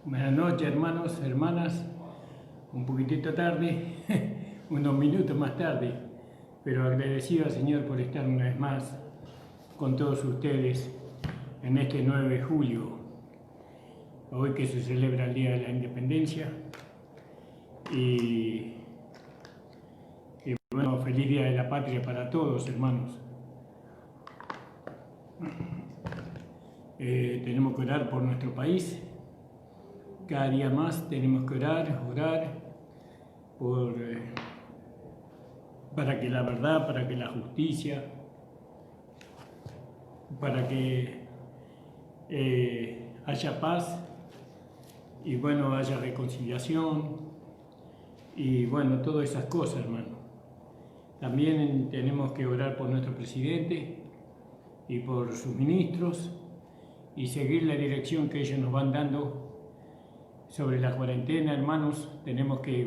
Buenas noches, hermanos, hermanas. Un poquitito tarde, unos minutos más tarde, pero agradecido al Señor por estar una vez más con todos ustedes en este 9 de julio, hoy que se celebra el Día de la Independencia. Y bueno, feliz Día de la Patria para todos, hermanos. Tenemos que orar por nuestro país. Cada día más tenemos que orar para que la verdad, para que la justicia, para que haya paz y bueno, haya reconciliación y bueno, todas esas cosas, hermano. También tenemos que orar por nuestro presidente y por sus ministros y seguir la dirección que ellos nos van dando sobre la cuarentena, hermanos. Tenemos que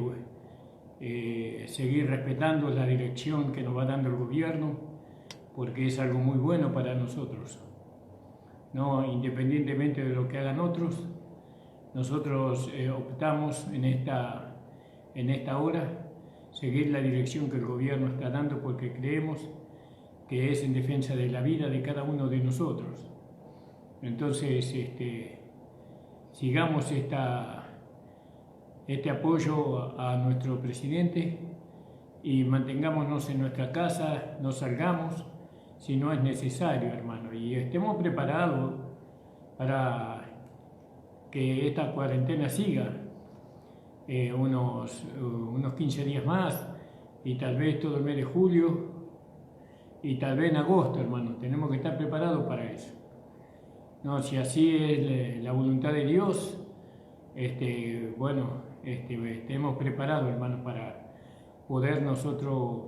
seguir respetando la dirección que nos va dando el gobierno, porque es algo muy bueno para nosotros, ¿no? Independientemente de lo que hagan otros, nosotros optamos en esta hora seguir la dirección que el gobierno está dando, porque creemos que es en defensa de la vida de cada uno de nosotros. Entonces, sigamos este apoyo a nuestro presidente y mantengámonos en nuestra casa, no salgamos si no es necesario, hermano, y estemos preparados para que esta cuarentena siga unos 15 días más y tal vez todo el mes de julio y tal vez en agosto, hermano. Tenemos que estar preparados para eso. No, si así es la voluntad de Dios, estemos preparados, hermanos, para poder nosotros,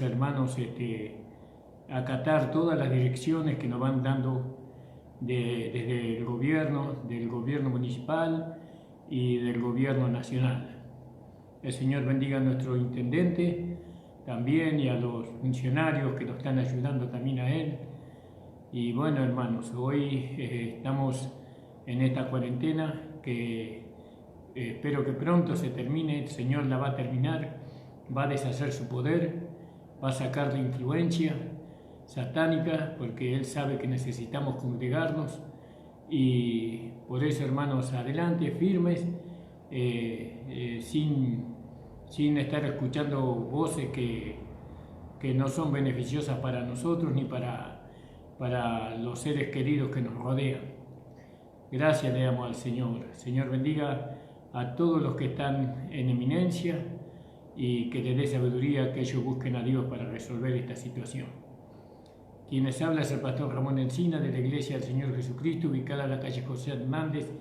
hermanos, acatar todas las direcciones que nos van dando desde el del gobierno municipal y del gobierno nacional. El Señor bendiga a nuestro intendente también y a los funcionarios que nos están ayudando también a él. Y bueno, hermanos, hoy estamos en esta cuarentena que espero que pronto se termine. El Señor la va a terminar, va a deshacer su poder, va a sacar la influencia satánica, porque Él sabe que necesitamos congregarnos. Y por eso, hermanos, adelante, firmes, sin estar escuchando voces que no son beneficiosas para nosotros ni para los seres queridos que nos rodean. Gracias le damos al Señor. El Señor bendiga a todos los que están en eminencia y que les dé sabiduría, que ellos busquen a Dios para resolver esta situación. Quienes habla es el pastor Ramón Encina, de la Iglesia del Señor Jesucristo, ubicada en la calle José Hernández,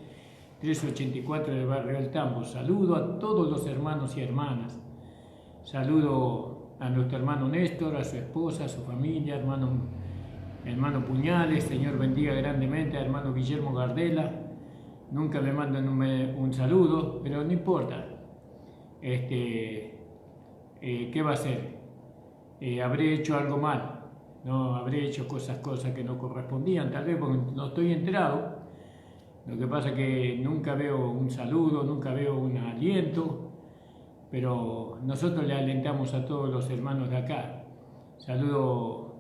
384 del barrio El Tambo. Saludo a todos los hermanos y hermanas. Saludo a nuestro hermano Néstor, a su esposa, a su familia, hermano Puñales. Señor bendiga grandemente a hermano Guillermo Gardela. Nunca me mandan un saludo, pero no importa. ¿Qué va a hacer? Habré hecho algo mal, no habré hecho cosas que no correspondían, tal vez porque no estoy enterado. Lo que pasa es que nunca veo un saludo, nunca veo un aliento, pero nosotros le alentamos a todos los hermanos de acá. Saludo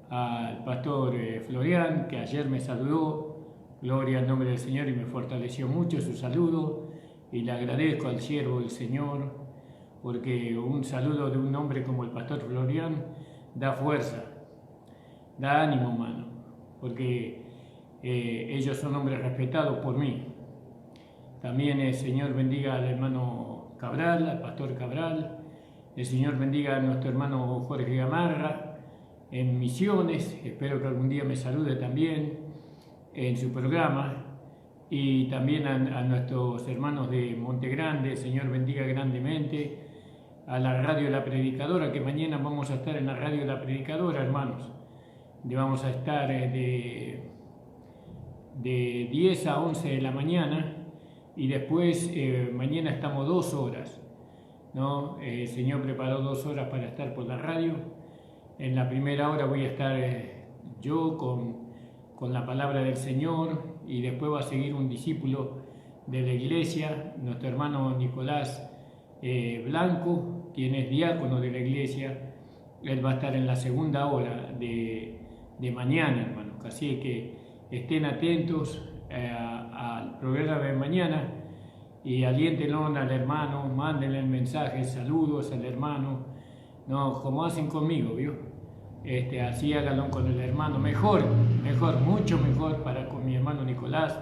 al pastor Florian, que ayer me saludó, gloria al nombre del Señor, y me fortaleció mucho su saludo, y le agradezco al siervo del Señor, porque un saludo de un hombre como el pastor Florian da fuerza, da ánimo, mano, porque ellos son hombres respetados por mí. También el Señor bendiga al hermano Cabral, al pastor Cabral. El Señor bendiga a nuestro hermano Jorge Gamarra en Misiones. Espero que algún día me salude también en su programa. Y también a nuestros hermanos de Monte Grande. El Señor bendiga grandemente a la Radio La Predicadora, que mañana vamos a estar en la Radio La Predicadora, hermanos. Vamos a estar de 10 a 11 de la mañana, y después mañana estamos 2 horas, ¿no? El Señor preparó 2 horas para estar por la radio. En la primera hora voy a estar yo con con la palabra del Señor, y después va a seguir un discípulo de la iglesia, nuestro hermano Nicolás Blanco, quien es diácono de la iglesia. Él va a estar en la segunda hora de mañana, hermanos. Así que estén atentos al programa de mañana y aliéntenlo al hermano, mándenle el mensaje, saludos al hermano, no como hacen conmigo, ¿vio? Así háganlo con el hermano, mejor, mucho mejor para con mi hermano Nicolás,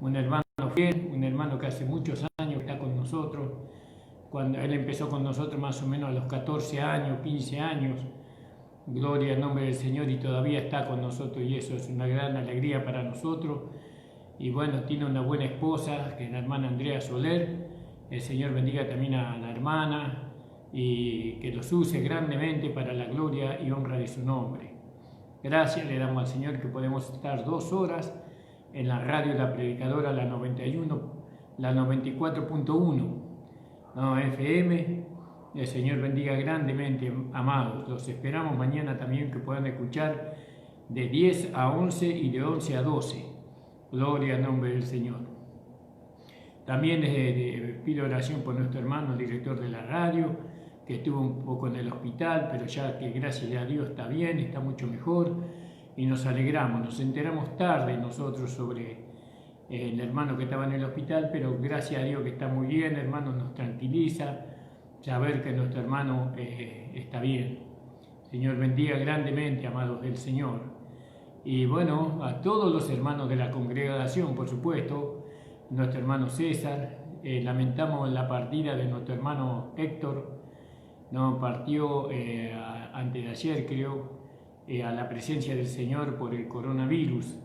un hermano fiel, un hermano que hace muchos años está con nosotros. Cuando él empezó con nosotros más o menos a los 14 años, 15 años, gloria al nombre del Señor, y todavía está con nosotros, y eso es una gran alegría para nosotros. Y bueno, tiene una buena esposa, que es la hermana Andrea Soler. El Señor bendiga también a la hermana y que los use grandemente para la gloria y honra de su nombre. Gracias le damos al Señor que podemos estar 2 horas en la radio La Predicadora, la 94.1, FM. El Señor bendiga grandemente, amados. Los esperamos mañana también, que puedan escuchar de 10 a 11 y de 11 a 12. Gloria al nombre del Señor. También pido oración por nuestro hermano, el director de la radio, que estuvo un poco en el hospital, pero ya que gracias a Dios está bien, está mucho mejor, y nos alegramos. Nos enteramos tarde nosotros sobre el hermano que estaba en el hospital, pero gracias a Dios que está muy bien, hermano, nos tranquiliza saber que nuestro hermano está bien. Señor bendiga grandemente, amados del Señor. Y bueno, a todos los hermanos de la congregación, por supuesto, nuestro hermano César, lamentamos la partida de nuestro hermano Héctor, partió antes de ayer, creo, a la presencia del Señor por el coronavirus.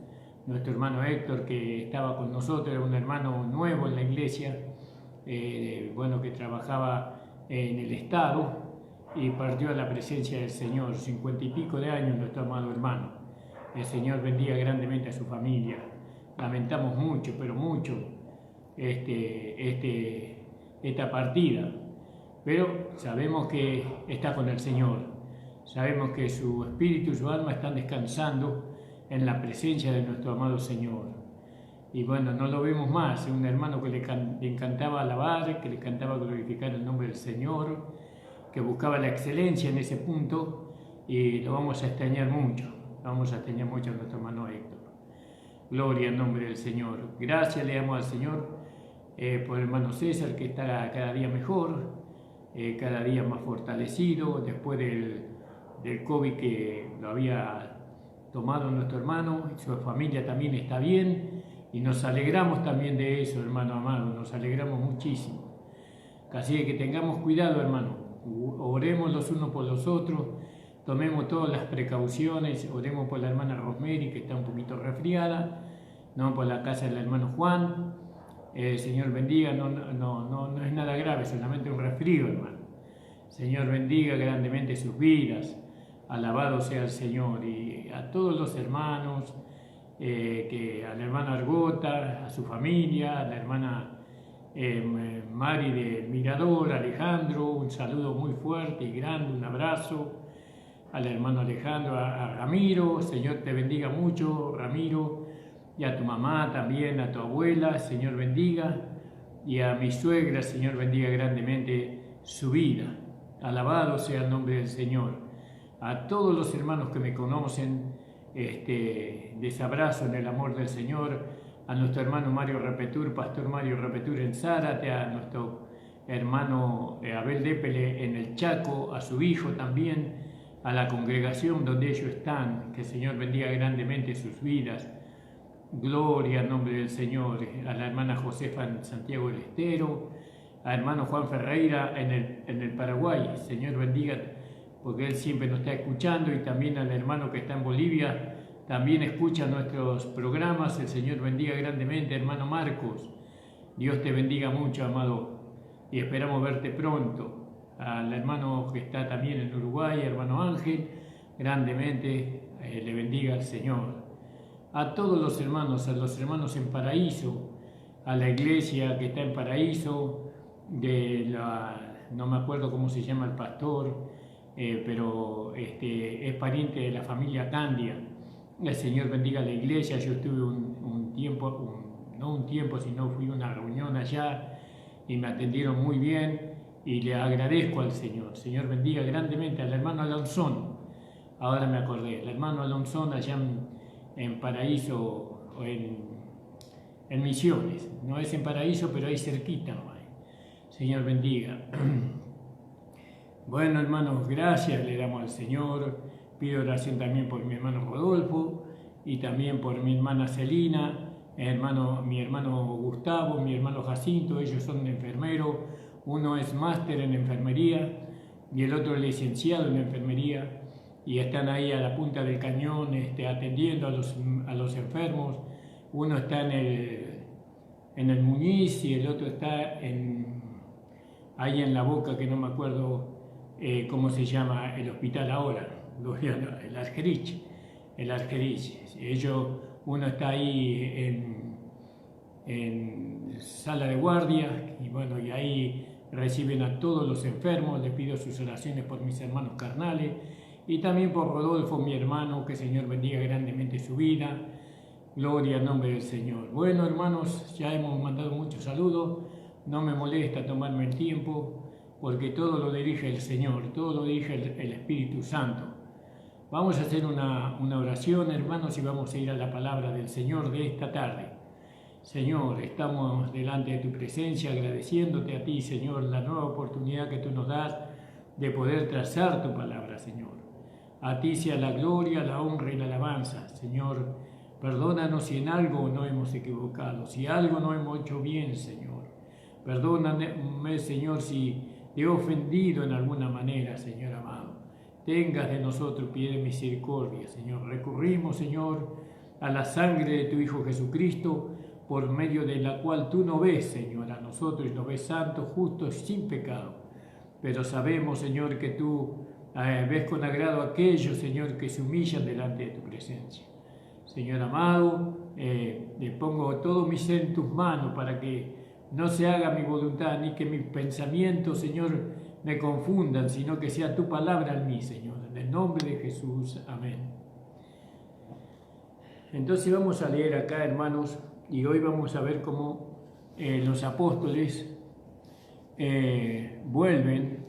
Nuestro hermano Héctor, que estaba con nosotros, era un hermano nuevo en la iglesia, que trabajaba en el Estado, y partió a la presencia del Señor, 50 y pico de años, nuestro amado hermano. El Señor bendiga grandemente a su familia. Lamentamos mucho, pero mucho, esta partida, pero sabemos que está con el Señor. Sabemos que su espíritu y su alma están descansando en la presencia de nuestro amado Señor. Y bueno, no lo vemos más, es un hermano que le encantaba alabar, que le encantaba glorificar el nombre del Señor, que buscaba la excelencia en ese punto, y lo vamos a extrañar mucho. Vamos a extrañar mucho a nuestro hermano Héctor. Gloria al nombre del Señor. Gracias le damos al Señor por el hermano César, que está cada día mejor, cada día más fortalecido, después del COVID que lo había tomado nuestro hermano. Su familia también está bien, y nos alegramos también de eso, hermano amado, nos alegramos muchísimo. Así que tengamos cuidado, hermano, oremos los unos por los otros, tomemos todas las precauciones, oremos por la hermana Rosemary, que está un poquito resfriada, por la casa del hermano Juan. Señor bendiga, no es nada grave, solamente un resfrío, hermano. Señor bendiga grandemente sus vidas, alabado sea el Señor, y a todos los hermanos, a la hermana Argota, a su familia, a la hermana Mari del Mirador, Alejandro, un saludo muy fuerte y grande, un abrazo. Al hermano Alejandro, a Ramiro, Señor te bendiga mucho, Ramiro, y a tu mamá también, a tu abuela, Señor bendiga, y a mi suegra, Señor bendiga grandemente su vida. Alabado sea el nombre del Señor. A todos los hermanos que me conocen, les abrazo en el amor del Señor, a nuestro hermano Mario Repetur, Pastor Mario Repetur en Zárate, a nuestro hermano Abel Dépele en el Chaco, a su hijo también, a la congregación donde ellos están, que el Señor bendiga grandemente sus vidas. Gloria al nombre del Señor. A la hermana Josefa en Santiago del Estero, al hermano Juan Ferreira en el Paraguay, Señor bendiga, porque él siempre nos está escuchando, y también al hermano que está en Bolivia, también escucha nuestros programas. El Señor bendiga grandemente, hermano Marcos. Dios te bendiga mucho, amado, y esperamos verte pronto. Al hermano que está también en Uruguay, hermano Ángel, grandemente le bendiga al Señor. A todos los hermanos, a los hermanos en Paraíso, a la iglesia que está en Paraíso, no me acuerdo cómo se llama el pastor, pero es pariente de la familia Candia. El Señor bendiga la iglesia. Yo tuve un tiempo, no un tiempo, sino fui a una reunión allá y me atendieron muy bien y le agradezco al Señor. Señor bendiga grandemente al hermano Alonso. Ahora me acordé, el hermano Alonso allá en Paraíso, o en Misiones. No es en Paraíso, pero ahí cerquita no hay. Señor bendiga. Bueno, hermanos, gracias le damos al Señor. Pido oración también por mi hermano Rodolfo y también por mi hermana Celina, mi hermano Gustavo, mi hermano Jacinto. Ellos son enfermeros. Uno es máster en enfermería y el otro es licenciado en enfermería. Y están ahí a la punta del cañón atendiendo a los enfermos. Uno está en el Muñiz y el otro está ahí en La Boca, que no me acuerdo cómo se llama el hospital ahora, el Argerich. Uno está ahí en sala de guardia y bueno, y ahí reciben a todos los enfermos. Les pido sus oraciones por mis hermanos carnales y también por Rodolfo, mi hermano, que el Señor bendiga grandemente su vida. Gloria al nombre del Señor. Bueno, hermanos, ya hemos mandado muchos saludos. No me molesta tomarme el tiempo, porque todo lo dirige el Señor, todo lo dirige el Espíritu Santo. Vamos a hacer una oración, hermanos, y vamos a ir a la palabra del Señor de esta tarde. Señor, estamos delante de tu presencia, agradeciéndote a ti, Señor, la nueva oportunidad que tú nos das de poder trazar tu palabra, Señor. A ti sea la gloria, la honra y la alabanza. Señor, perdónanos si en algo no hemos equivocado, si algo no hemos hecho bien, Señor. Perdóname, Señor, si te he ofendido en alguna manera, Señor amado. Tengas de nosotros pie de misericordia, Señor. Recurrimos, Señor, a la sangre de tu Hijo Jesucristo, por medio de la cual tú nos ves, Señor, a nosotros, y nos ves santos, justos, sin pecado. Pero sabemos, Señor, que tú ves con agrado a aquellos, Señor, que se humillan delante de tu presencia. Señor amado, le pongo todo mi ser en tus manos para que no se haga mi voluntad ni que mis pensamientos, Señor, me confundan, sino que sea tu palabra en mí, Señor. En el nombre de Jesús. Amén. Entonces vamos a leer acá, hermanos, y hoy vamos a ver cómo los apóstoles vuelven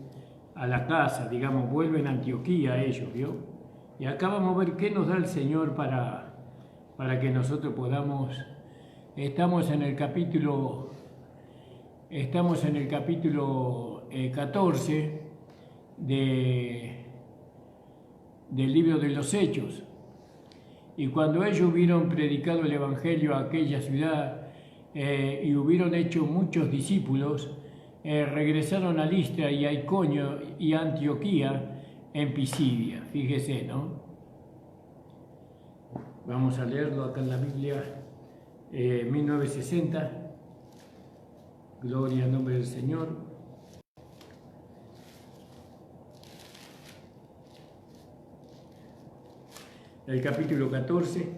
a la casa, digamos, vuelven a Antioquía ellos, ¿vio? Y acá vamos a ver qué nos da el Señor para que nosotros podamos. Estamos en el capítulo 14 del libro de los Hechos. Y cuando ellos hubieron predicado el Evangelio a aquella ciudad y hubieron hecho muchos discípulos, regresaron a Listra y a Iconio y a Antioquía en Pisidia. Fíjese, ¿no? Vamos a leerlo acá en la Biblia, 1960. Gloria al nombre del Señor. El capítulo 14.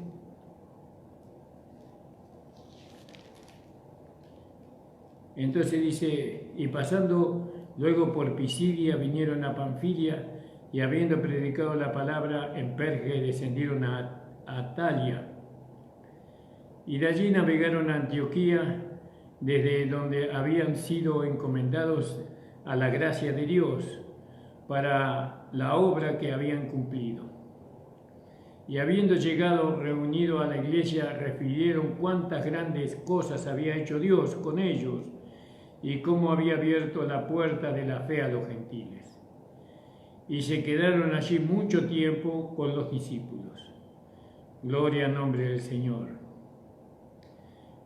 Entonces dice, y pasando luego por Pisidia, vinieron a Panfilia, y habiendo predicado la palabra en Perge, descendieron a Atalia. Y de allí navegaron a Antioquía, desde donde habían sido encomendados a la gracia de Dios para la obra que habían cumplido. Y habiendo llegado reunido a la iglesia, refirieron cuántas grandes cosas había hecho Dios con ellos y cómo había abierto la puerta de la fe a los gentiles. Y se quedaron allí mucho tiempo con los discípulos. Gloria al nombre del Señor.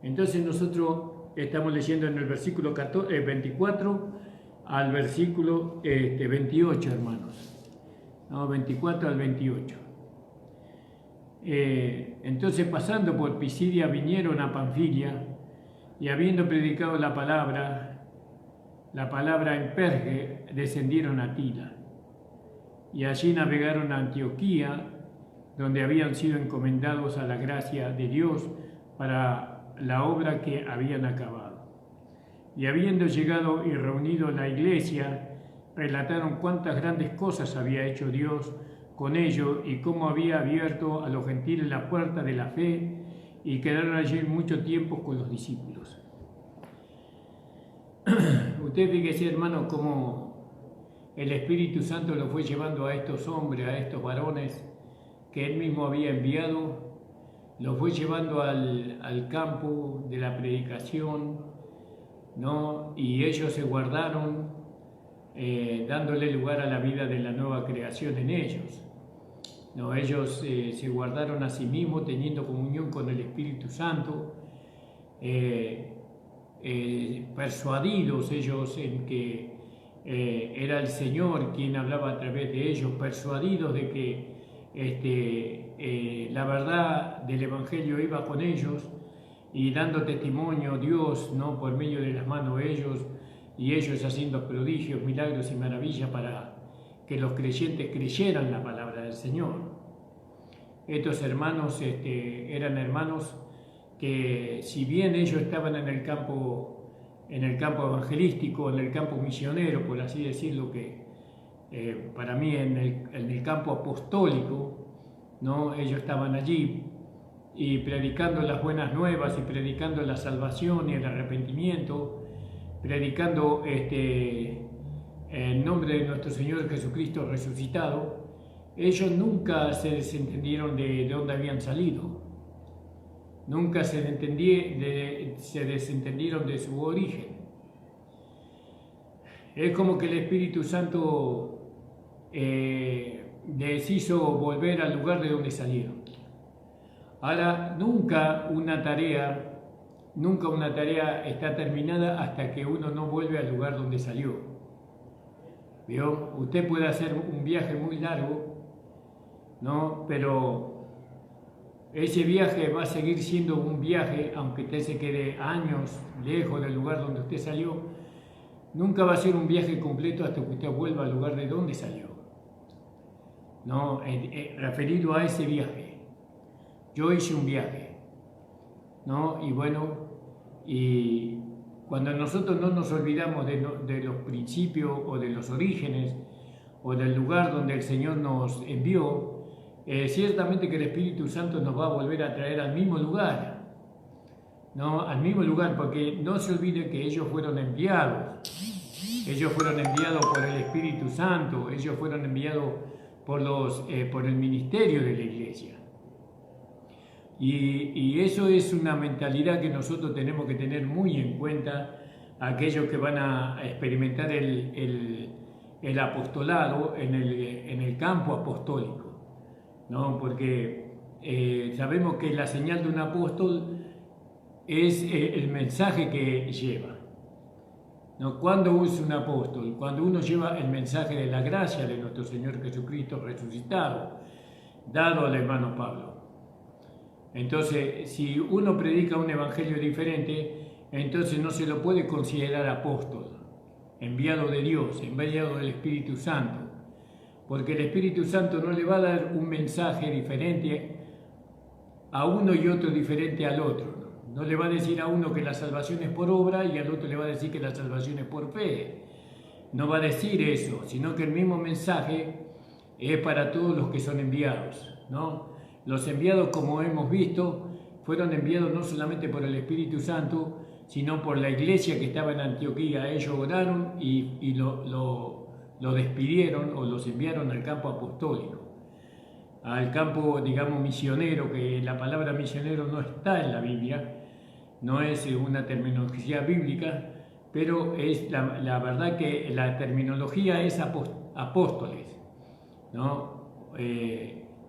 Entonces nosotros estamos leyendo en el versículo 24 al versículo 28, hermanos. No, 24 al 28. Entonces, pasando por Pisidia, vinieron a Panfilia, y habiendo predicado la palabra en Perge, descendieron a Tila. Y allí navegaron a Antioquía, donde habían sido encomendados a la gracia de Dios para la obra que habían acabado. Y habiendo llegado y reunido la iglesia, relataron cuántas grandes cosas había hecho Dios con ellos y cómo había abierto a los gentiles la puerta de la fe y quedaron allí mucho tiempo con los discípulos. Usted fíjese, hermano, cómo el Espíritu Santo lo fue llevando a estos hombres, a estos varones que él mismo había enviado, lo fue llevando al campo de la predicación, ¿no? Y ellos se guardaron, dándole lugar a la vida de la nueva creación en ellos. ¿No? Ellos se guardaron a sí mismos, teniendo comunión con el Espíritu Santo, persuadidos ellos en que era el Señor quien hablaba a través de ellos, persuadidos de que la verdad del Evangelio iba con ellos y dando testimonio a Dios, ¿no? Por medio de las manos de ellos, y ellos haciendo prodigios, milagros y maravillas para que los creyentes creyeran la palabra del Señor. Estos hermanos eran hermanos que, si bien ellos estaban en el campo evangelístico, en el campo misionero, por así decirlo, que para mí en el campo apostólico, ¿no? Ellos estaban allí y predicando las buenas nuevas y predicando la salvación y el arrepentimiento, predicando en nombre de nuestro Señor Jesucristo resucitado. Ellos nunca se desentendieron de dónde habían salido, nunca se desentendieron de su origen. Es como que el Espíritu Santo les hizo volver al lugar de donde salieron. Ahora, nunca una tarea está terminada hasta que uno no vuelve al lugar donde salió. ¿Vio? Usted puede hacer un viaje muy largo, ¿no? Pero ese viaje va a seguir siendo un viaje, aunque usted se quede años lejos del lugar donde usted salió. Nunca va a ser un viaje completo hasta que usted vuelva al lugar de donde salió, ¿no? Referido a ese viaje. Yo hice un viaje, ¿no? Y bueno, y cuando nosotros no nos olvidamos de los principios o de los orígenes o del lugar donde el Señor nos envió, ciertamente que el Espíritu Santo nos va a volver a traer al mismo lugar, ¿no? Al mismo lugar, porque no se olvide que ellos fueron enviados por el Espíritu Santo, ellos fueron enviados por el ministerio de la iglesia. Y eso es una mentalidad que nosotros tenemos que tener muy en cuenta, aquellos que van a experimentar el apostolado en el campo apostólico, ¿no? Porque sabemos que la señal de un apóstol es el mensaje que lleva, ¿no? ¿Cuándo es un apóstol? Cuando uno lleva el mensaje de la gracia de nuestro Señor Jesucristo resucitado, dado al hermano Pablo. Entonces, si uno predica un evangelio diferente, entonces no se lo puede considerar apóstol, enviado de Dios, enviado del Espíritu Santo, porque el Espíritu Santo no le va a dar un mensaje diferente a uno y otro diferente al otro. No le va a decir a uno que la salvación es por obra y al otro le va a decir que la salvación es por fe. No va a decir eso, sino que el mismo mensaje es para todos los que son enviados, ¿no? Los enviados, como hemos visto, fueron enviados no solamente por el Espíritu Santo, sino por la iglesia que estaba en Antioquía. Ellos oraron y lo despidieron o los enviaron al campo apostólico, al campo, digamos, misionero, que la palabra misionero no está en la Biblia, no es una terminología bíblica, pero es la verdad que la terminología es apóstoles, ¿no?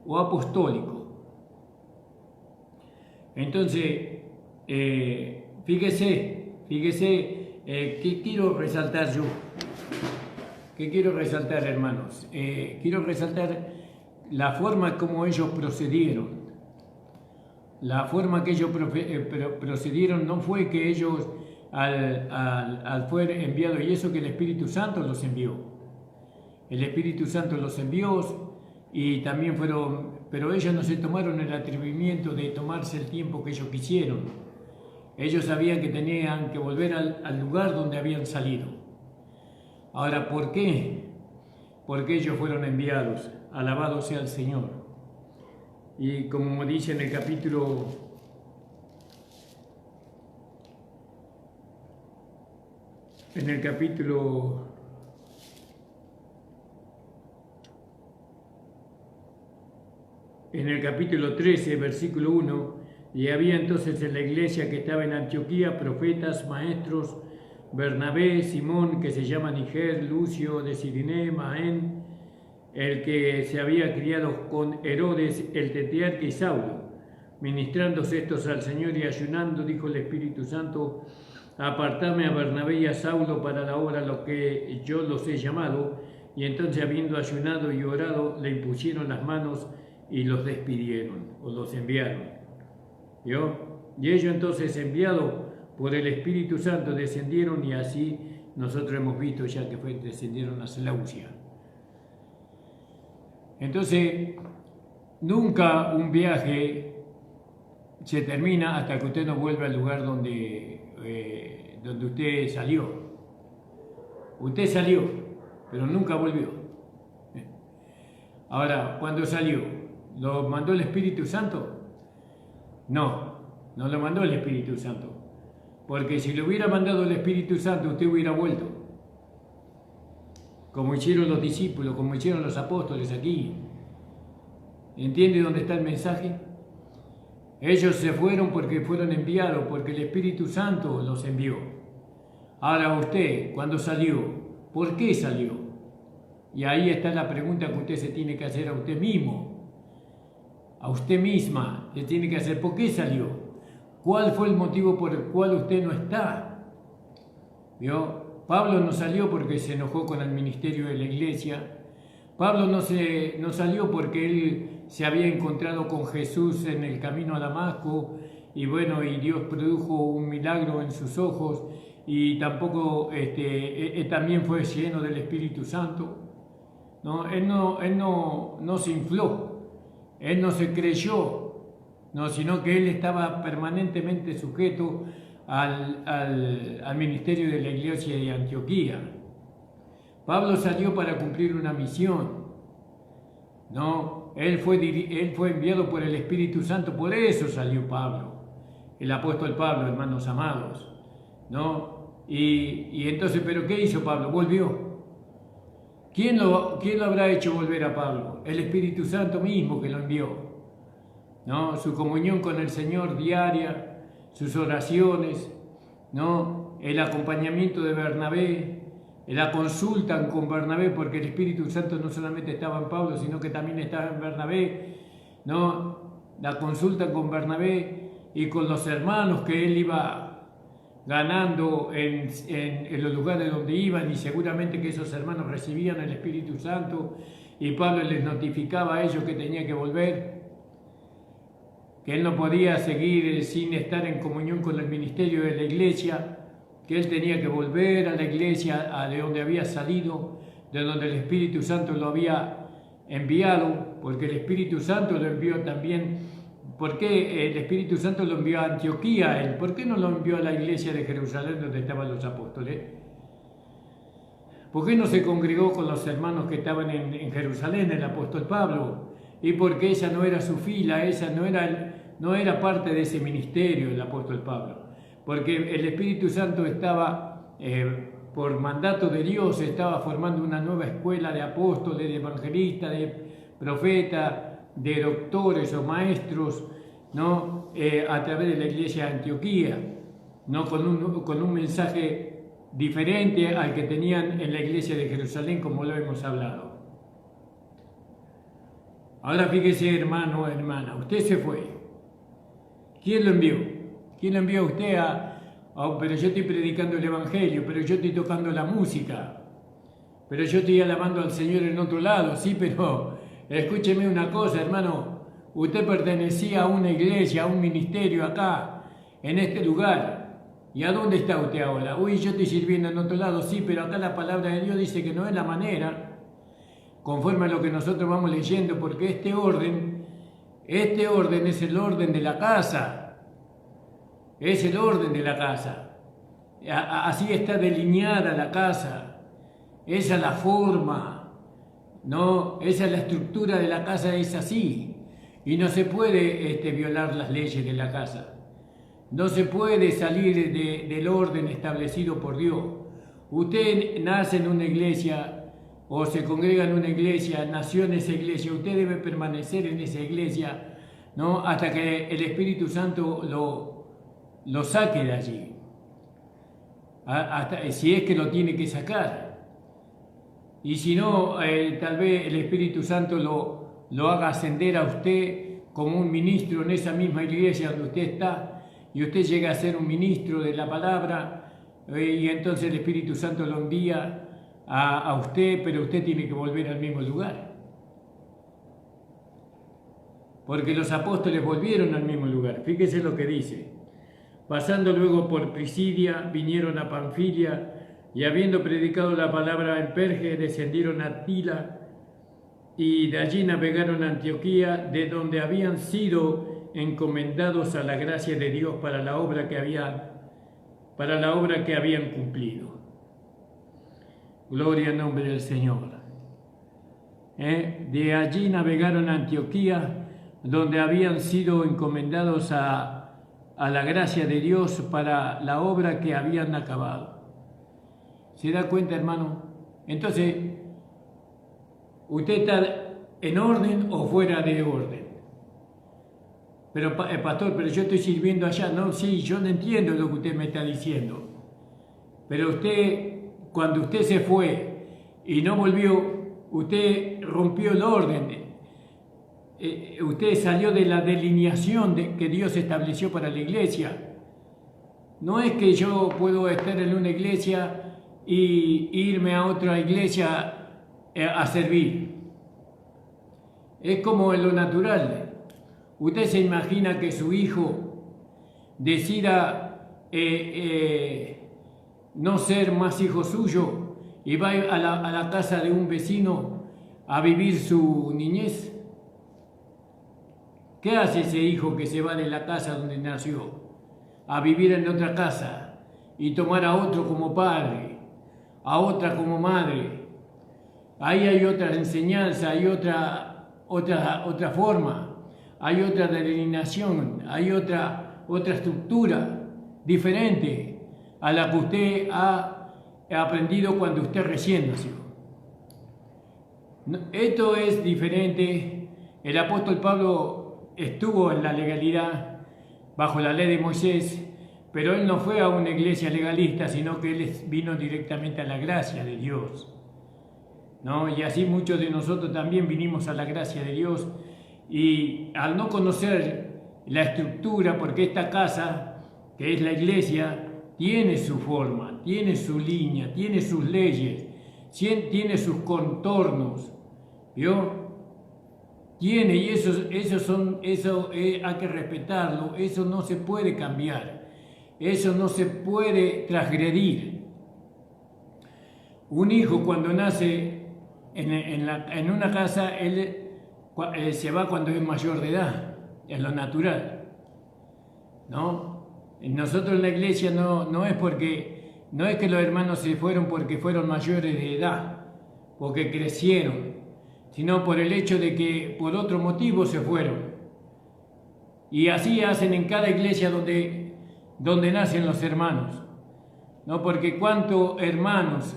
O apostólico. Entonces, fíjese, ¿qué quiero resaltar yo? ¿Qué quiero resaltar, hermanos? Quiero resaltar la forma como ellos procedieron. La forma que ellos procedieron no fue que ellos al fue enviado, y eso que el Espíritu Santo los envió. El Espíritu Santo los envió y también pero ellos no se tomaron el atrevimiento de tomarse el tiempo que ellos quisieron. Ellos sabían que tenían que volver al lugar donde habían salido. Ahora, ¿por qué? porque ellos fueron enviados. Alabado sea el Señor. Y como dice en el capítulo 13, versículo 1, y había entonces en la iglesia que estaba en Antioquía profetas, maestros, Bernabé, Simón, que se llama Niger, Lucio de Siriné, Maén, el que se había criado con Herodes, el tetrarca, y Saulo. Ministrándose estos al Señor y ayunando, dijo el Espíritu Santo: apartadme a Bernabé y a Saulo para la obra a lo que yo los he llamado. Y entonces, habiendo ayunado y orado, le impusieron las manos y los despidieron, o los enviaron. ¿Vio? Y ellos entonces, enviados por el Espíritu Santo, descendieron, y así nosotros hemos visto ya que descendieron a Seleucia. Entonces, nunca un viaje se termina hasta que usted no vuelve al lugar donde usted salió. Usted salió, pero nunca volvió. Ahora, ¿cuándo salió? ¿Lo mandó el Espíritu Santo? No, no lo mandó el Espíritu Santo. Porque si lo hubiera mandado el Espíritu Santo, usted hubiera vuelto. Como hicieron los discípulos, como hicieron los apóstoles aquí. ¿Entiende dónde está el mensaje? Ellos se fueron porque fueron enviados, porque el Espíritu Santo los envió. Ahora usted, cuando salió, ¿por qué salió? Y ahí está la pregunta que usted se tiene que hacer a usted mismo, a usted misma, se tiene que hacer: ¿por qué salió? ¿Cuál fue el motivo por el cual usted no está? ¿Vio? Pablo no salió porque se enojó con el ministerio de la iglesia. Pablo no salió porque él se había encontrado con Jesús en el camino a Damasco y bueno, y Dios produjo un milagro en sus ojos, y tampoco él también fue lleno del Espíritu Santo. No, él no se infló, él no se creyó, no, sino que él estaba permanentemente sujeto al ministerio de la iglesia de Antioquía. Pablo salió para cumplir una misión, ¿no? Él fue enviado por el Espíritu Santo, por eso salió Pablo, el apóstol Pablo, hermanos amados, ¿no? Y entonces, ¿pero qué hizo Pablo? Volvió. ¿Quién lo habrá hecho volver a Pablo? El Espíritu Santo mismo que lo envió, ¿no? Su comunión con el Señor diaria, sus oraciones, ¿no? El acompañamiento de Bernabé, la consulta con Bernabé, porque el Espíritu Santo no solamente estaba en Pablo, sino que también estaba en Bernabé, ¿no? La consulta con Bernabé y con los hermanos que él iba ganando en los lugares donde iban, y seguramente que esos hermanos recibían el Espíritu Santo, y Pablo les notificaba a ellos que tenía que volver, que él no podía seguir sin estar en comunión con el ministerio de la iglesia, que él tenía que volver a la iglesia de donde había salido, de donde el Espíritu Santo lo había enviado, porque el Espíritu Santo lo envió también. ¿Por qué el Espíritu Santo lo envió a Antioquía? ¿Por qué no lo envió a la iglesia de Jerusalén donde estaban los apóstoles? ¿Por qué no se congregó con los hermanos que estaban en Jerusalén, el apóstol Pablo? Y porque esa no era su fila, esa no era parte de ese ministerio el apóstol Pablo. Porque el Espíritu Santo estaba, por mandato de Dios, estaba formando una nueva escuela de apóstoles, de evangelistas, de profetas, de doctores o maestros, ¿no? A través de la iglesia de Antioquía, ¿no? Con un mensaje diferente al que tenían en la iglesia de Jerusalén, como lo hemos hablado. Ahora fíjese, hermano o hermana, usted se fue. ¿Quién lo envió? ¿Quién lo envió a usted pero yo estoy predicando el Evangelio, pero yo estoy tocando la música, pero yo estoy alabando al Señor en otro lado? Sí, pero escúcheme una cosa, hermano, usted pertenecía a una iglesia, a un ministerio acá, en este lugar. ¿Y a dónde está usted ahora? Uy, yo estoy sirviendo en otro lado. Sí, pero acá la palabra de Dios dice que no es la manera, conforme a lo que nosotros vamos leyendo, porque este orden es el orden de la casa. Es el orden de la casa. Así está delineada la casa. Esa es la forma. No, esa es la estructura de la casa, es así. Y no se puede violar las leyes de la casa. No se puede salir del orden establecido por Dios. Usted nace en una iglesia o se congrega en una iglesia, nació en esa iglesia, usted debe permanecer en esa iglesia, ¿no? Hasta que el Espíritu Santo lo saque de allí. Hasta, si es que lo tiene que sacar. Y si no, tal vez el Espíritu Santo lo haga ascender a usted como un ministro en esa misma iglesia donde usted está, y usted llega a ser un ministro de la palabra, y entonces el Espíritu Santo lo envía a usted, pero usted tiene que volver al mismo lugar. Porque los apóstoles volvieron al mismo lugar. Fíjese lo que dice. Pasando luego por Pisidia, vinieron a Panfilia, y habiendo predicado la palabra en Perge, descendieron a Tila, y de allí navegaron a Antioquía, de donde habían sido encomendados a la gracia de Dios para la obra que habían cumplido. Gloria al nombre del Señor. De allí navegaron a Antioquía, donde habían sido encomendados a la gracia de Dios para la obra que habían acabado. ¿Se da cuenta, hermano? Entonces, ¿usted está en orden o fuera de orden? Pero, pastor, pero yo estoy sirviendo allá. No, sí, yo no entiendo lo que usted me está diciendo. Pero usted, cuando usted se fue y no volvió, usted rompió el orden. Usted salió de la delineación que Dios estableció para la iglesia. No es que yo puedo estar en una iglesia y irme a otra iglesia a servir. Es como en lo natural. Usted se imagina que su hijo decida no ser más hijo suyo y va a la casa de un vecino a vivir su niñez. ¿Qué hace ese hijo que se va de la casa donde nació a vivir en otra casa y tomar a otro como padre, a otra como madre? Ahí hay otra enseñanza, hay otra forma, hay otra delineación, hay otra estructura diferente a la que usted ha aprendido cuando usted recién nació. Esto es diferente. El apóstol Pablo estuvo en la legalidad bajo la ley de Moisés, pero él no fue a una iglesia legalista, sino que él vino directamente a la gracia de Dios, ¿no? Y así muchos de nosotros también vinimos a la gracia de Dios, y al no conocer la estructura, porque esta casa, que es la iglesia, tiene su forma, tiene su línea, tiene sus leyes, tiene sus contornos, ¿vio? Tiene, y eso hay que respetarlo, eso no se puede cambiar, eso no se puede transgredir. Un hijo cuando nace en una casa, él se va cuando es mayor de edad, es lo natural, ¿no? Nosotros en la iglesia no es que los hermanos se fueron porque fueron mayores de edad, porque crecieron, sino por el hecho de que por otro motivo se fueron. Y así hacen en cada iglesia donde nacen los hermanos, ¿no? Porque cuántos hermanos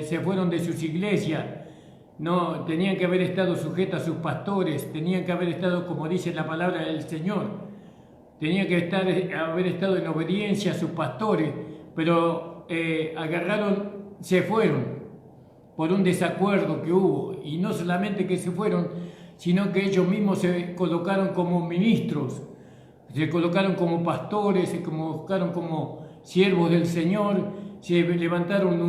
se fueron de sus iglesias, no tenían que haber estado sujetos a sus pastores, tenían que haber estado, como dice la palabra del Señor, tenían que haber estado en obediencia a sus pastores, pero se fueron por un desacuerdo que hubo, y no solamente que se fueron, sino que ellos mismos se colocaron como ministros, se colocaron como pastores, se colocaron como siervos del Señor, se levantaron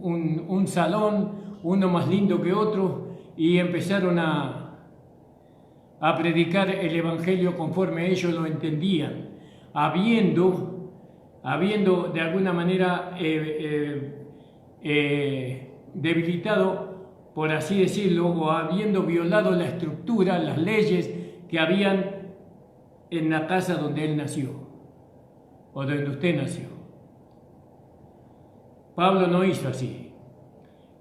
un salón, uno más lindo que otro, y empezaron a predicar el Evangelio conforme ellos lo entendían, habiendo de alguna manera debilitado, por así decirlo, o habiendo violado la estructura, las leyes que habían en la casa donde él nació, o donde usted nació. Pablo no hizo así.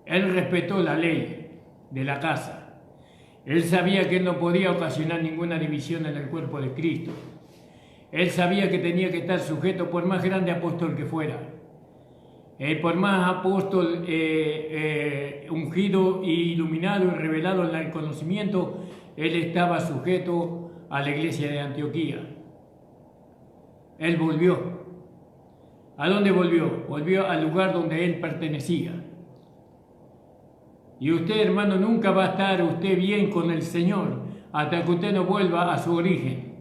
Él respetó la ley, de la casa. Él sabía que él no podía ocasionar ninguna división en el cuerpo de Cristo. Él sabía que tenía que estar sujeto por más grande apóstol que fuera. Por más apóstol ungido y iluminado y revelado en el conocimiento, él estaba sujeto a la iglesia de Antioquía. Él volvió. ¿A dónde volvió? Volvió al lugar donde él pertenecía. Y usted, hermano, nunca va a estar usted bien con el Señor hasta que usted no vuelva a su origen.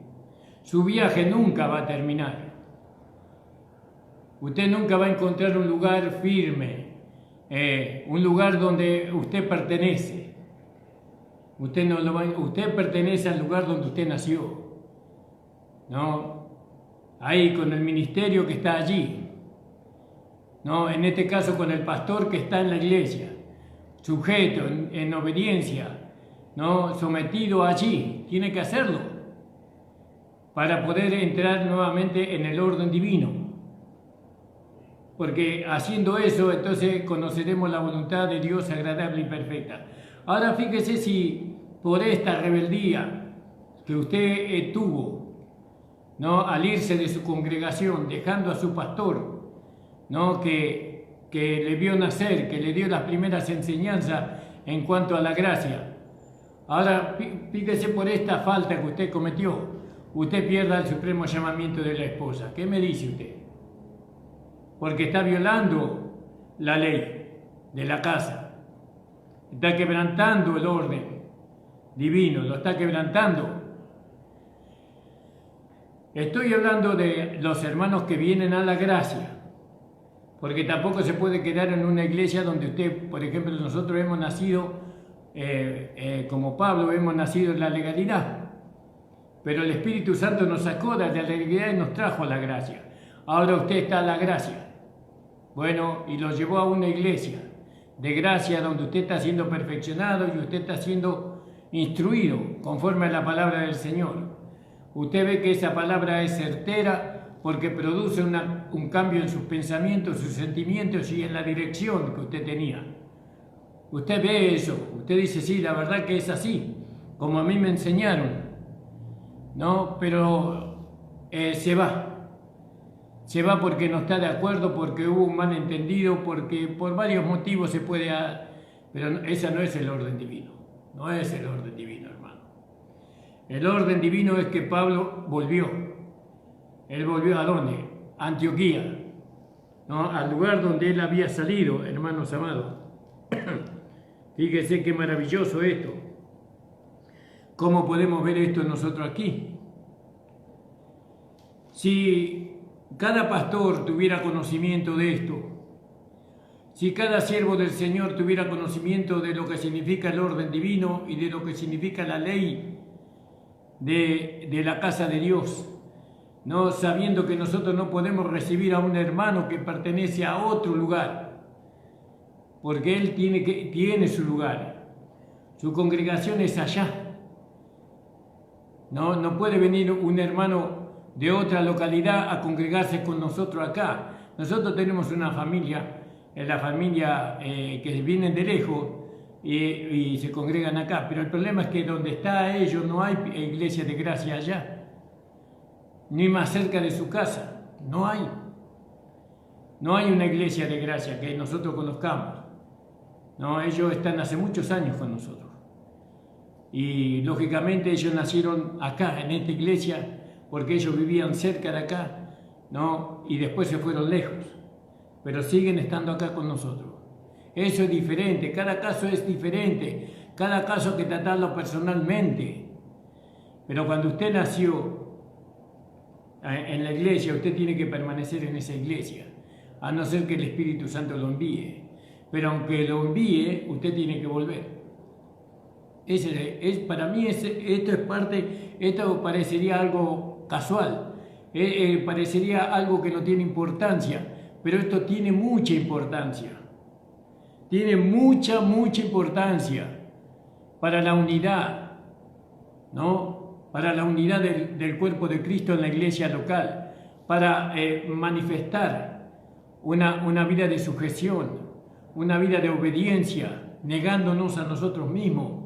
Su viaje nunca va a terminar. Usted nunca va a encontrar un lugar firme, un lugar donde usted pertenece. Usted pertenece al lugar donde usted nació, ¿no? Ahí con el ministerio que está allí, ¿no? En este caso con el pastor que está en la iglesia, sujeto, en obediencia, ¿no? Sometido allí, tiene que hacerlo para poder entrar nuevamente en el orden divino. Porque haciendo eso, entonces conoceremos la voluntad de Dios agradable y perfecta. Ahora fíjese si por esta rebeldía que usted tuvo, ¿no? Al irse de su congregación, dejando a su pastor, ¿no? que le vio nacer, que le dio las primeras enseñanzas en cuanto a la gracia. Ahora fíjese por esta falta que usted cometió, usted pierda el supremo llamamiento de la esposa. ¿Qué me dice usted? Porque está violando la ley de la casa, está quebrantando el orden divino, lo está quebrantando. Estoy hablando de los hermanos que vienen a la gracia, porque tampoco se puede quedar en una iglesia donde usted, por ejemplo, nosotros hemos nacido, como Pablo, hemos nacido en la legalidad, pero el Espíritu Santo nos sacó de la legalidad y nos trajo a la gracia. Ahora usted está a la gracia. Bueno, y lo llevó a una iglesia de gracia donde usted está siendo perfeccionado y usted está siendo instruido conforme a la palabra del Señor. Usted ve que esa palabra es certera porque produce un cambio en sus pensamientos, sus sentimientos y en la dirección que usted tenía. Usted ve eso, usted dice, sí, la verdad que es así, como a mí me enseñaron, ¿no? Pero se va. Se va porque no está de acuerdo, porque hubo un malentendido, porque por varios motivos se puede... Pero ese no es el orden divino. No es el orden divino, hermano. El orden divino es que Pablo volvió. Él volvió ¿a dónde? A Antioquía, ¿no? Al lugar donde él había salido, hermanos amados. Fíjese qué maravilloso esto. ¿Cómo podemos ver esto nosotros aquí? Si cada pastor tuviera conocimiento de esto, si cada siervo del Señor tuviera conocimiento de lo que significa el orden divino y de lo que significa la ley de la casa de Dios, no sabiendo que nosotros no podemos recibir a un hermano que pertenece a otro lugar, porque él tiene su lugar, su congregación es allá. No puede venir un hermano de otra localidad a congregarse con nosotros acá. Nosotros tenemos una familia, la familia que vienen de lejos y se congregan acá, pero el problema es que donde está ellos no hay iglesia de gracia allá, ni más cerca de su casa, no hay una iglesia de gracia que nosotros conozcamos. No, ellos están hace muchos años con nosotros y lógicamente ellos nacieron acá en esta iglesia porque ellos vivían cerca de acá, ¿no? Y después se fueron lejos, pero siguen estando acá con nosotros. Eso es diferente, cada caso es diferente, cada caso hay que tratarlo personalmente. Pero cuando usted nació en la iglesia, usted tiene que permanecer en esa iglesia, a no ser que el Espíritu Santo lo envíe. Pero aunque lo envíe, usted tiene que volver. Para mí esto parecería algo casual, parecería algo que no tiene importancia, pero esto tiene mucha importancia. Tiene mucha importancia para la unidad, ¿no? Para la unidad del cuerpo de Cristo en la iglesia local, para manifestar una vida de sujeción, una vida de obediencia, negándonos a nosotros mismos,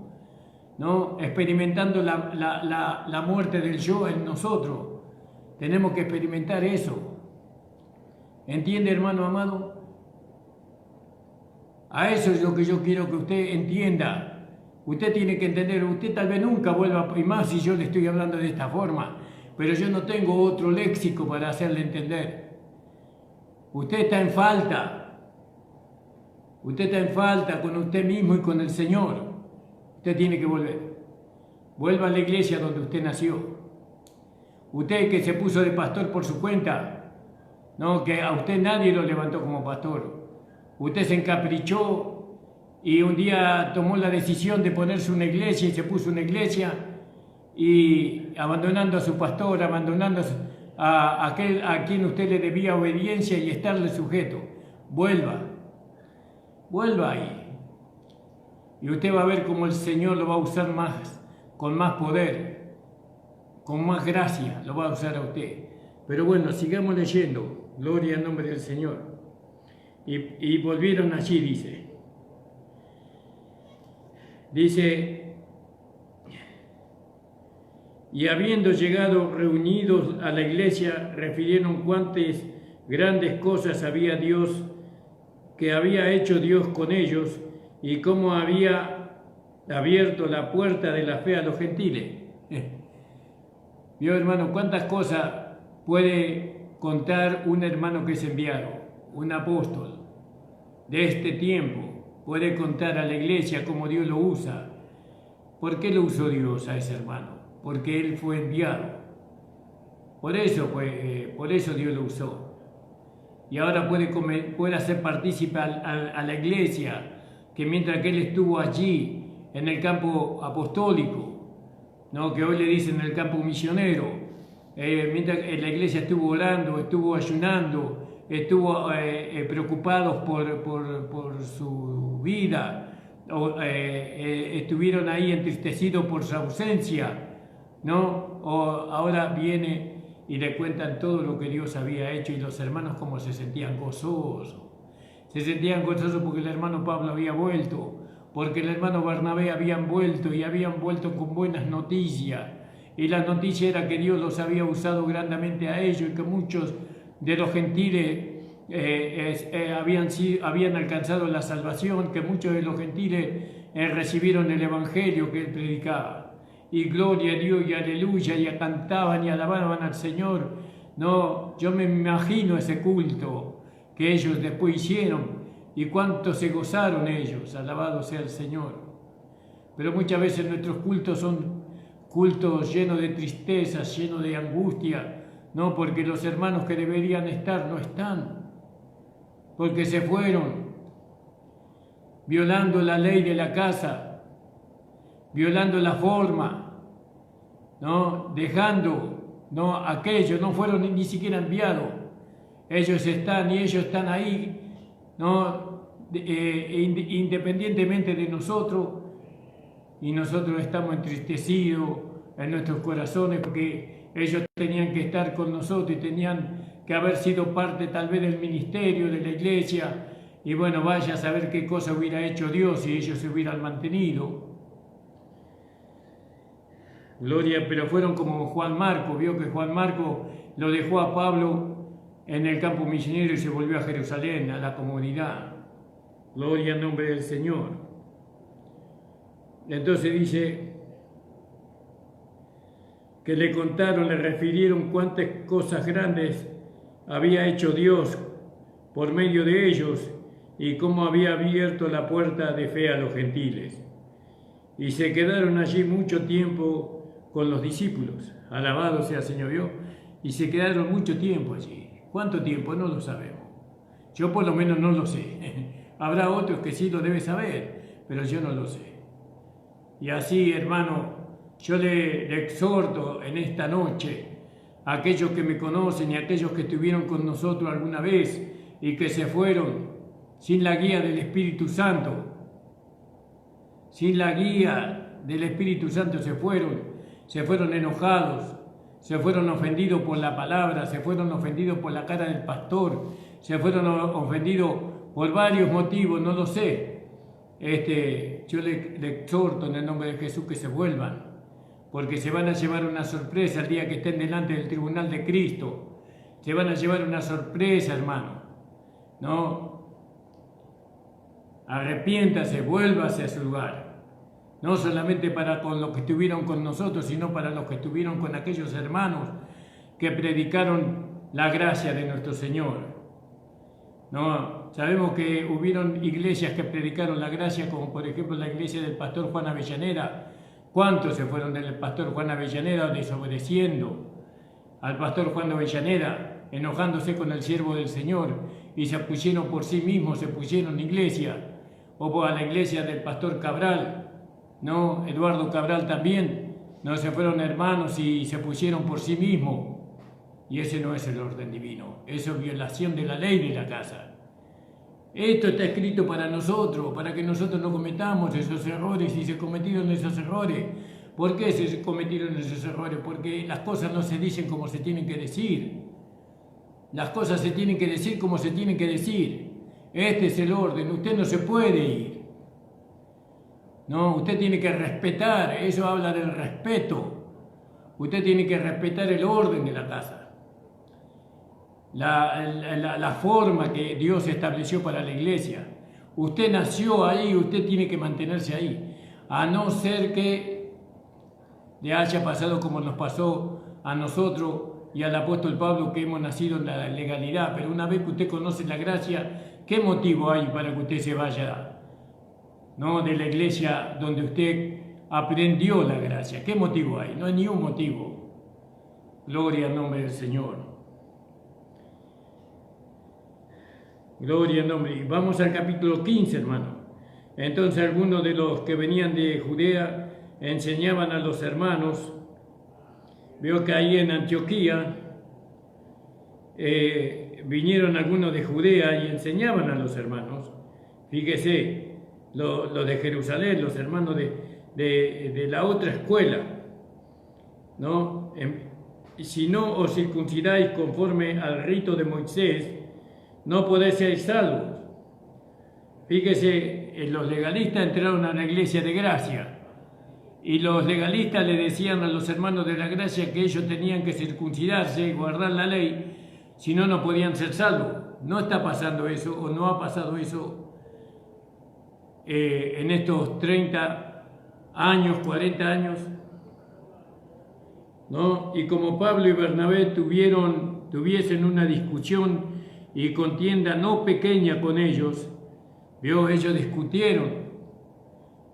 ¿no? Experimentando la muerte del yo en nosotros. Tenemos que experimentar eso. ¿Entiende, hermano amado? A eso es lo que yo quiero que usted entienda. Usted tiene que entender, usted tal vez nunca vuelva, y más si yo le estoy hablando de esta forma, pero yo no tengo otro léxico para hacerle entender. Usted está en falta. Usted está en falta con usted mismo y con el Señor. Usted tiene que volver. Vuelva a la iglesia donde usted nació. Usted que se puso de pastor por su cuenta, no, que a usted nadie lo levantó como pastor. Usted se encaprichó y un día tomó la decisión de ponerse una iglesia y se puso una iglesia y abandonando a su pastor, abandonando a aquel a quien usted le debía obediencia y estarle sujeto. Vuelva ahí. Y usted va a ver cómo el Señor lo va a usar más, con más poder, con más gracia, lo va a usar a usted. Pero bueno, sigamos leyendo. Gloria al nombre del Señor. Y volvieron allí, dice, y habiendo llegado reunidos a la iglesia, refirieron cuántas grandes cosas había hecho Dios con ellos, y cómo había abierto la puerta de la fe a los gentiles. Vio, hermano, cuántas cosas puede contar un hermano que es enviado, un apóstol de este tiempo, puede contar a la iglesia cómo Dios lo usa. ¿Por qué lo usó Dios a ese hermano? Porque él fue enviado. Por eso Dios lo usó. Y ahora puede hacer partícipe a la iglesia, que mientras que él estuvo allí en el campo apostólico, ¿no? Que hoy le dicen el campo misionero, mientras la iglesia estuvo orando, estuvo ayunando, estuvo preocupados por su vida, estuvieron ahí entristecidos por su ausencia, ¿no? Ahora viene y le cuentan todo lo que Dios había hecho, y los hermanos como se sentían gozosos. Se sentían gozosos porque el hermano Pablo había vuelto, porque el hermano Bernabé habían vuelto, y habían vuelto con buenas noticias. Y la noticia era que Dios los había usado grandemente a ellos, y que muchos de los gentiles habían alcanzado la salvación, que muchos de los gentiles recibieron el evangelio que él predicaba. Y gloria a Dios y aleluya, y cantaban y alababan al Señor. No, yo me imagino ese culto que ellos después hicieron, y cuánto se gozaron ellos, alabado sea el Señor. Pero muchas veces nuestros cultos son cultos llenos de tristezas, llenos de angustia, no, porque los hermanos que deberían estar no están, porque se fueron, violando la ley de la casa, violando la forma, ¿no? Dejando, ¿no? Aquellos no fueron ni siquiera enviados. Ellos están ahí, ¿no? Independientemente de nosotros, y nosotros estamos entristecidos en nuestros corazones porque ellos tenían que estar con nosotros y tenían que haber sido parte tal vez del ministerio, de la iglesia, y bueno, vaya a saber qué cosa hubiera hecho Dios si ellos se hubieran mantenido. Gloria, pero fueron como Juan Marco, vio que Juan Marco lo dejó a Pablo en el campo misionero y se volvió a Jerusalén, a la comunidad. Gloria al nombre del Señor. Entonces dice que le contaron, le refirieron cuántas cosas grandes había hecho Dios por medio de ellos, y cómo había abierto la puerta de fe a los gentiles. Y se quedaron allí mucho tiempo con los discípulos, alabado sea el Señor, ¿vio? Y se quedaron mucho tiempo allí. ¿Cuánto tiempo? No lo sabemos. Yo por lo menos no lo sé. Habrá otros que sí lo deben saber, pero yo no lo sé. Y así, hermano, yo le exhorto en esta noche a aquellos que me conocen y a aquellos que estuvieron con nosotros alguna vez y que se fueron sin la guía del Espíritu Santo. Sin la guía del Espíritu Santo se fueron enojados, se fueron ofendidos por la palabra, se fueron ofendidos por la cara del pastor, se fueron ofendidos por varios motivos, no lo sé. yo le exhorto en el nombre de Jesús que se vuelvan, porque se van a llevar una sorpresa el día que estén delante del tribunal de Cristo. Se van a llevar una sorpresa, hermano. ¿No? Arrepiéntase, vuélvase a su lugar. No solamente para con los que estuvieron con nosotros, sino para los que estuvieron con aquellos hermanos que predicaron la gracia de nuestro Señor. ¿No? Sabemos que hubieron iglesias que predicaron la gracia, como por ejemplo la iglesia del pastor Juan Avellaneda. ¿Cuántos se fueron del pastor Juan Avellaneda desobedeciendo al pastor Juan Avellaneda, enojándose con el siervo del Señor, y se pusieron por sí mismos, se pusieron iglesia, o a la iglesia del pastor Cabral, ¿no? Eduardo Cabral también, no se fueron hermanos y se pusieron por sí mismos, y ese no es el orden divino, eso es violación de la ley de la casa. Esto está escrito para nosotros, para que nosotros no cometamos esos errores, y se cometieron esos errores. ¿Por qué se cometieron esos errores? Porque las cosas no se dicen como se tienen que decir. Las cosas se tienen que decir como se tienen que decir. Este es el orden, usted no se puede ir. No, usted tiene que respetar, eso habla del respeto. Usted tiene que respetar el orden de la casa. La forma que Dios estableció para la iglesia. Usted nació ahí, usted tiene que mantenerse ahí. A no ser que le haya pasado como nos pasó a nosotros y al apóstol Pablo, que hemos nacido en la legalidad. Pero una vez que usted conoce la gracia, ¿qué motivo hay para que usted se vaya, ¿no?, de la iglesia donde usted aprendió la gracia? ¿Qué motivo hay? No hay ni un motivo. Gloria al nombre del Señor. Gloria al nombre. Vamos al capítulo 15, hermano. Entonces algunos de los que venían de Judea enseñaban a los hermanos. Veo que ahí en Antioquía vinieron algunos de Judea y enseñaban a los hermanos. Fíjese, los de Jerusalén, los hermanos de la otra escuela, ¿no? Si no os circuncidáis conforme al rito de Moisés, no podéis ser salvos. Fíjese, los legalistas entraron a la iglesia de gracia y los legalistas le decían a los hermanos de la gracia que ellos tenían que circuncidarse y guardar la ley, si no, no podían ser salvos. No está pasando eso, o no ha pasado eso en estos 30 años, 40 años, ¿no? Y como Pablo y Bernabé tuviesen una discusión y contienda no pequeña con ellos, ellos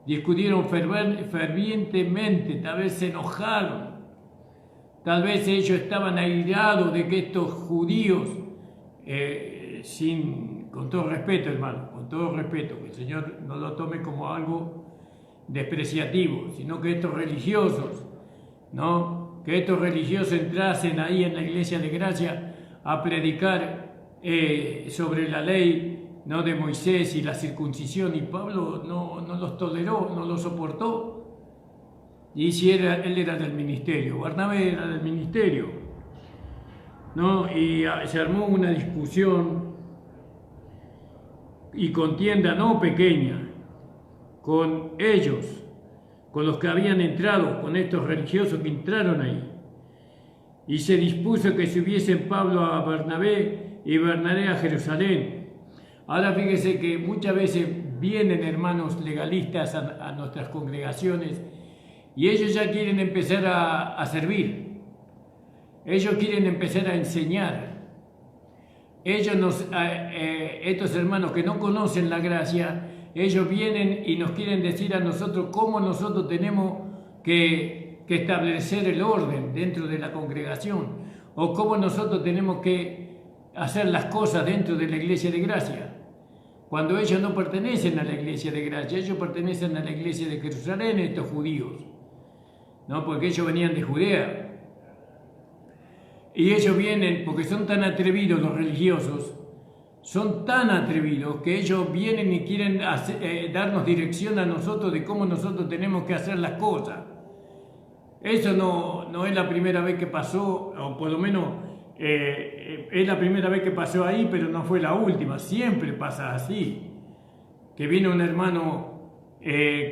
discutieron fervientemente, tal vez se enojaron, tal vez ellos estaban airados de que estos judíos, con todo respeto, hermano, con todo respeto, que el Señor no lo tome como algo despreciativo, sino que estos religiosos, ¿no?, que estos religiosos entrasen ahí en la iglesia de gracia a predicar sobre la ley, ¿no?, de Moisés y la circuncisión, y Pablo no los toleró, no los soportó. Y si él era del ministerio, Bernabé era del ministerio, ¿no? Y se armó una discusión y contienda no pequeña con ellos, con los que habían entrado, con estos religiosos que entraron ahí. Y se dispuso que subiesen Pablo a Bernabé y Bernabé a Jerusalén. Ahora fíjese que muchas veces vienen hermanos legalistas a nuestras congregaciones y ellos ya quieren empezar a servir. Ellos quieren empezar a enseñar. Estos hermanos que no conocen la gracia, ellos vienen y nos quieren decir a nosotros cómo nosotros tenemos que establecer el orden dentro de la congregación, o cómo nosotros tenemos que hacer las cosas dentro de la iglesia de gracia, cuando ellos no pertenecen a la iglesia de gracia, ellos pertenecen a la iglesia de Jerusalén, estos judíos, ¿no?, porque ellos venían de Judea. Y ellos vienen, porque son tan atrevidos los religiosos, son tan atrevidos que ellos vienen y quieren darnos dirección a nosotros de cómo nosotros tenemos que hacer las cosas. Eso no es la primera vez que pasó, o por lo menos es la primera vez que pasó ahí, pero no fue la última. Siempre pasa así, que viene un hermano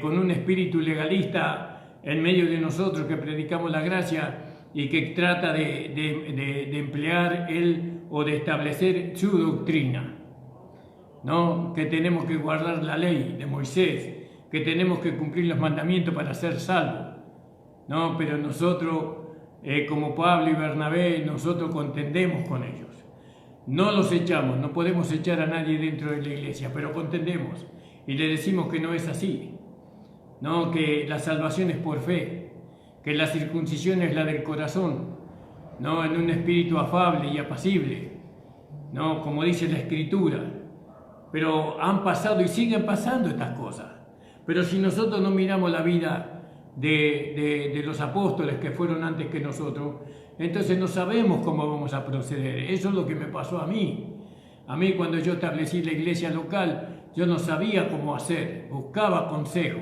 con un espíritu legalista en medio de nosotros que predicamos la gracia y que trata de emplear él o de establecer su doctrina, ¿no? Que tenemos que guardar la ley de Moisés, que tenemos que cumplir los mandamientos para ser salvos, ¿no? Pero nosotros, como Pablo y Bernabé, nosotros contendemos con ellos. No los echamos, no podemos echar a nadie dentro de la iglesia, pero contendemos y le decimos que no es así, ¿no? Que la salvación es por fe, que la circuncisión es la del corazón, ¿no? En un espíritu afable y apacible, ¿no? Como dice la Escritura. Pero han pasado y siguen pasando estas cosas. Pero si nosotros no miramos la vida de los apóstoles que fueron antes que nosotros, entonces no sabemos cómo vamos a proceder. Eso es lo que me pasó a mí. A mí, cuando yo establecí la iglesia local, yo no sabía cómo hacer, buscaba consejo.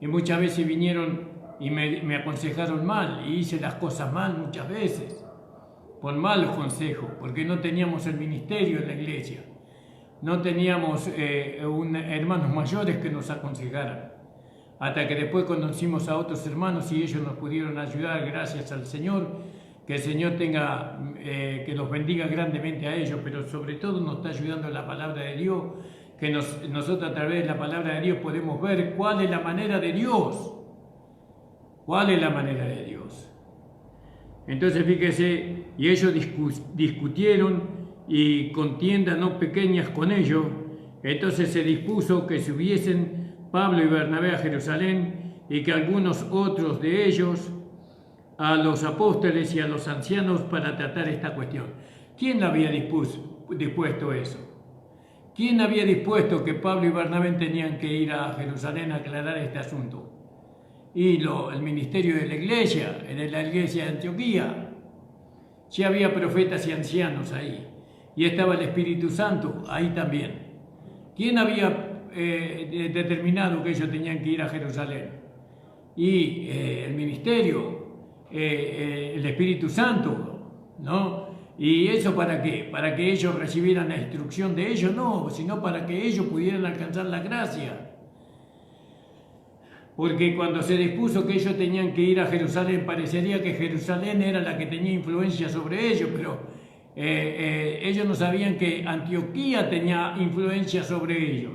Y muchas veces vinieron y me aconsejaron mal, y hice las cosas mal muchas veces, por malos consejos, porque no teníamos el ministerio en la iglesia, no teníamos hermanos mayores que nos aconsejaran, hasta que después conocimos a otros hermanos y ellos nos pudieron ayudar, gracias al Señor. Que el Señor tenga, que los bendiga grandemente a ellos, pero sobre todo nos está ayudando la palabra de Dios, que nosotros a través de la palabra de Dios podemos ver cuál es la manera de Dios. ¿Cuál es la manera de Dios? Entonces fíjese, y ellos discutieron y contiendas no pequeñas con ellos. Entonces se dispuso que subiesen Pablo y Bernabé a Jerusalén y que algunos otros de ellos a los apóstoles y a los ancianos para tratar esta cuestión. ¿Quién había dispuesto eso? ¿Quién había dispuesto que Pablo y Bernabé tenían que ir a Jerusalén a aclarar este asunto? Y el ministerio de la iglesia de Antioquía. Sí había profetas y ancianos ahí. Y estaba el Espíritu Santo ahí también. ¿Quién había determinado que ellos tenían que ir a Jerusalén? Y el ministerio, el Espíritu Santo, ¿no? ¿Y eso para qué? ¿Para que ellos recibieran la instrucción de ellos? No, sino para que ellos pudieran alcanzar la gracia. Porque cuando se dispuso que ellos tenían que ir a Jerusalén, parecería que Jerusalén era la que tenía influencia sobre ellos, pero ellos no sabían que Antioquía tenía influencia sobre ellos.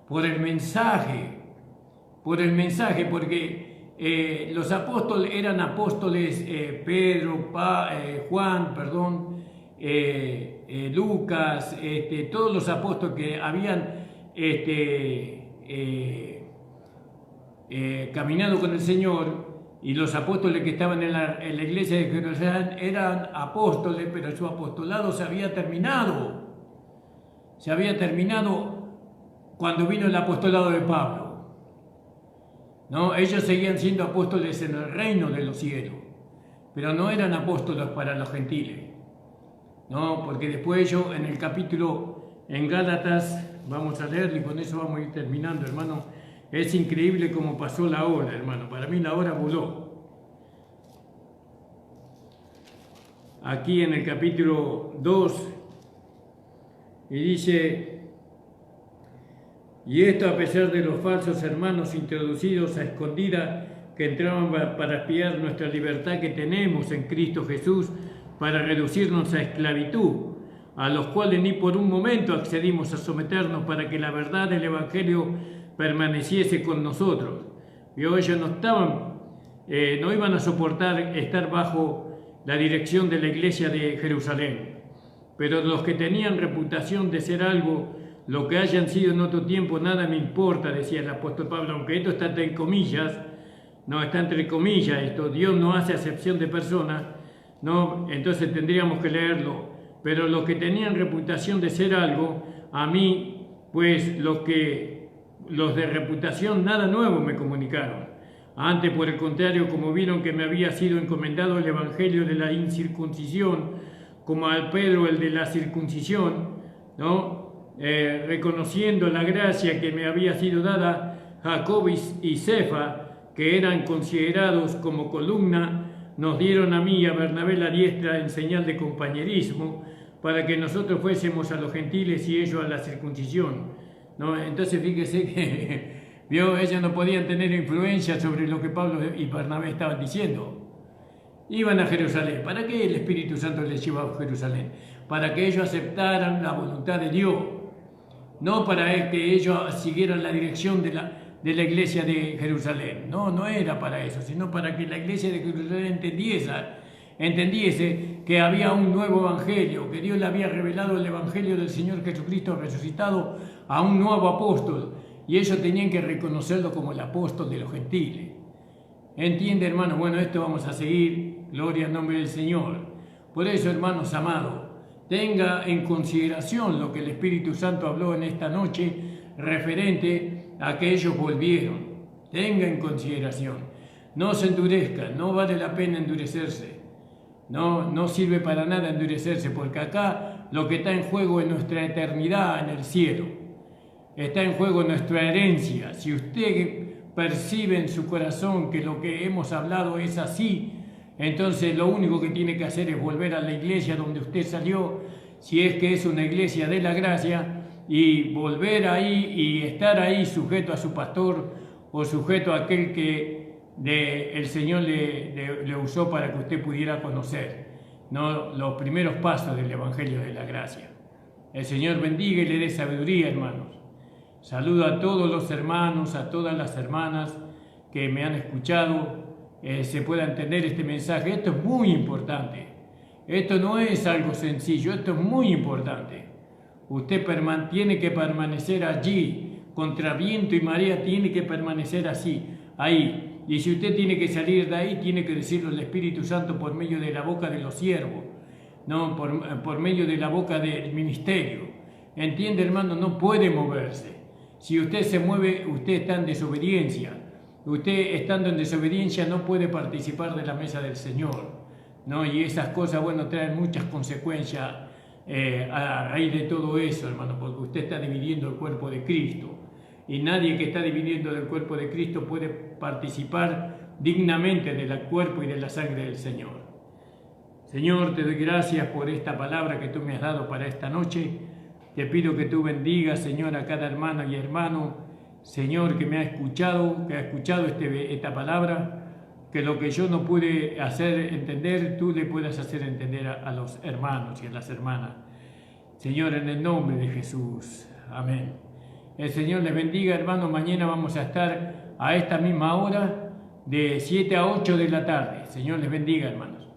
Por el mensaje, porque los apóstoles eran apóstoles, Pedro, Juan, Lucas, todos los apóstoles que habían caminado con el Señor, y los apóstoles que estaban en la iglesia de Jerusalén eran apóstoles, pero su apostolado se había terminado cuando vino el apostolado de Pablo, ¿no? Ellos seguían siendo apóstoles en el reino de los cielos, pero no eran apóstoles para los gentiles, ¿no? Porque después ellos en el capítulo en Gálatas, vamos a leerlo y con eso vamos a ir terminando, hermano. Es increíble cómo pasó la hora, hermano. Para mí la hora voló. Aquí en el capítulo 2, y dice: y esto a pesar de los falsos hermanos introducidos a escondida que entraban para espiar nuestra libertad que tenemos en Cristo Jesús, para reducirnos a esclavitud, a los cuales ni por un momento accedimos a someternos para que la verdad del Evangelio permaneciese con nosotros. Y ellos no iban a soportar estar bajo la dirección de la iglesia de Jerusalén. Pero los que tenían reputación de ser algo, lo que hayan sido en otro tiempo, nada me importa, decía el apóstol Pablo, aunque esto está entre comillas, no está entre comillas esto, Dios no hace acepción de personas, no, entonces tendríamos que leerlo. Pero los que tenían reputación de ser algo, a mí, pues los de reputación nada nuevo me comunicaron. Antes, por el contrario, como vieron que me había sido encomendado el evangelio de la incircuncisión, como al Pedro el de la circuncisión, ¿no? Reconociendo la gracia que me había sido dada, Jacob y Cefa, que eran considerados como columna, nos dieron a mí y a Bernabé la diestra en señal de compañerismo, para que nosotros fuésemos a los gentiles y ellos a la circuncisión, ¿no? Entonces fíjese que Vio, ellos no podían tener influencia sobre lo que Pablo y Bernabé estaban diciendo. Iban a Jerusalén. ¿Para qué el Espíritu Santo les llevaba a Jerusalén? Para que ellos aceptaran la voluntad de Dios. No para que ellos siguieran la dirección de la iglesia de Jerusalén. No, no era para eso, sino para que la iglesia de Jerusalén entendiese que había un nuevo evangelio, que Dios le había revelado el evangelio del Señor Jesucristo resucitado a un nuevo apóstol. Y ellos tenían que reconocerlo como el apóstol de los gentiles. ¿Entiende, hermano? Bueno, esto vamos a seguir. Gloria al nombre del Señor. Por eso, hermanos amados, tenga en consideración lo que el Espíritu Santo habló en esta noche referente a que ellos volvieron. Tenga en consideración. No se endurezca, no vale la pena endurecerse. No sirve para nada endurecerse, porque acá lo que está en juego es nuestra eternidad en el cielo. Está en juego nuestra herencia. Si usted percibe en su corazón que lo que hemos hablado es así, entonces lo único que tiene que hacer es volver a la iglesia donde usted salió, si es que es una iglesia de la gracia, y volver ahí y estar ahí sujeto a su pastor o sujeto a aquel que el Señor le usó para que usted pudiera conocer, ¿no?, los primeros pasos del Evangelio de la gracia. El Señor bendiga y le dé sabiduría, hermanos. Saludo a todos los hermanos, a todas las hermanas que me han escuchado, se pueda entender este mensaje. Esto es muy importante. Esto no es algo sencillo, esto es muy importante. Usted tiene que permanecer allí, contra viento y marea, tiene que permanecer así, ahí. Y si usted tiene que salir de ahí, tiene que decirlo al Espíritu Santo por medio de la boca de los siervos, no por medio de la boca del ministerio. ¿Entiende, hermano? No puede moverse. Si usted se mueve, usted está en desobediencia. Usted, estando en desobediencia, no puede participar de la mesa del Señor, ¿no? Y esas cosas, bueno, traen muchas consecuencias a raíz de todo eso, hermano, porque usted está dividiendo el cuerpo de Cristo. Y nadie que está dividiendo del cuerpo de Cristo puede participar dignamente del cuerpo y de la sangre del Señor. Señor, te doy gracias por esta palabra que tú me has dado para esta noche. Te pido que tú bendigas, Señor, a cada hermana y hermano, Señor, que me ha escuchado, esta palabra, que lo que yo no pude hacer entender, tú le puedas hacer entender a los hermanos y a las hermanas. Señor, en el nombre de Jesús. Amén. El Señor les bendiga, hermanos. Mañana vamos a estar a esta misma hora, de 7 a 8 de la tarde. Señor les bendiga, hermanos.